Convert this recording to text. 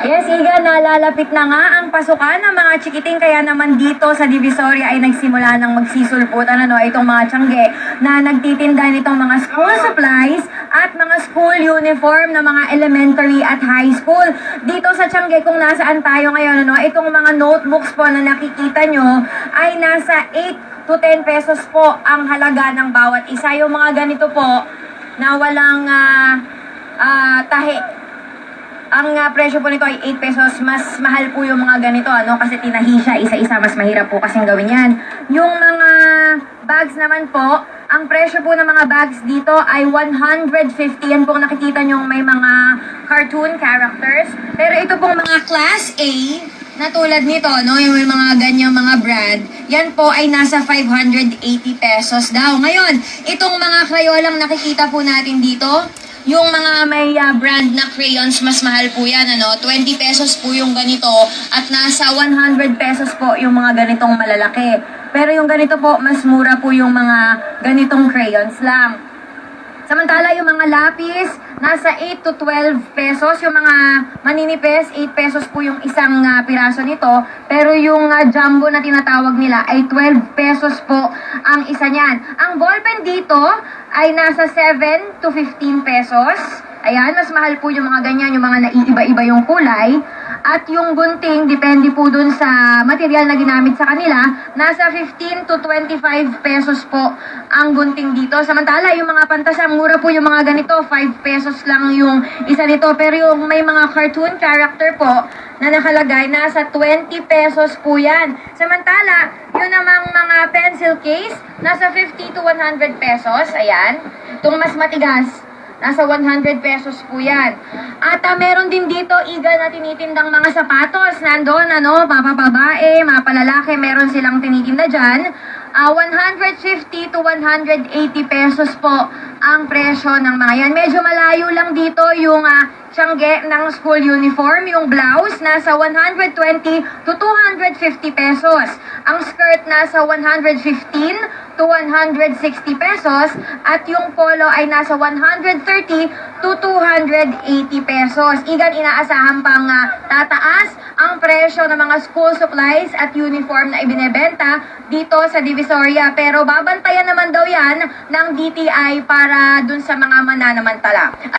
Yes, Iga, nalalapit na nga ang pasukan ng mga chikiting, kaya naman dito sa Divisoria ay nagsimula ng magsisulputan itong mga tiyangge na nagtitinda nitong mga school supplies at mga school uniform ng mga elementary at high school. Dito sa tiyangge kung nasaan tayo ngayon, itong mga notebooks po na nakikita nyo ay nasa 8 to 10 pesos po ang halaga ng bawat isa. Yung mga ganito po na walang tahi. Ang presyo po nito ay 8 pesos. Mas mahal po yung mga ganito, kasi tinahi siya isa-isa. Mas mahirap po kasing gawin yan. Yung mga bags naman po, ang presyo po ng mga bags dito ay 150. Yan po nakikita nyo may mga cartoon characters. Pero ito pong mga class A, na tulad nito, yung may mga ganyang mga brand, yan po ay nasa 580 pesos daw. Ngayon, itong mga crayolang nakikita po natin dito, yung mga may brand na crayons, mas mahal po yan, 20 pesos po yung ganito at nasa 100 pesos po yung mga ganitong malalaki. Pero yung ganito po, mas mura po yung mga ganitong crayons lang. Samantala, yung mga lapis, nasa 8 to 12 pesos. Yung mga maninipes, 8 pesos po yung isang piraso nito. Pero yung jumbo na tinatawag nila ay 12 pesos po ang isa niyan. Ang ballpen dito ay nasa 7 to 15 pesos. Ayan, mas mahal po yung mga ganyan, yung mga naiiba-iba yung kulay. At yung gunting, depende po dun sa material na ginamit sa kanila, nasa 15 to 25 pesos po ang gunting dito. Samantala, yung mga pantasya, mura po yung mga ganito, 5 pesos lang yung isa nito. Pero yung may mga cartoon character po na nakalagay, nasa 20 pesos po yan. Samantala, yun namang mga pencil case, nasa 50 to 100 pesos. Ayan, itong mas matigas, nasa 100 pesos po yan. At meron din dito, Iga, na tinitindang mga sapatos. Nandun, mapapabae, mapalalaki, meron silang tinitinda dyan. 150 to 180 pesos po ang presyo ng mga yan. Medyo malayo lang dito yung tiyangge ng school uniform. Yung blouse, nasa 120 to 250 pesos. Ang skirt, nasa 115 to 160 pesos. At yung polo ay nasa 130 to 280 pesos. Igan, inaasahan pang tataas ang presyo ng mga school supplies at uniform na ibinebenta dito sa Divisoria. Pero babantayan naman daw yan ng DTI para dun sa mga mananamantala.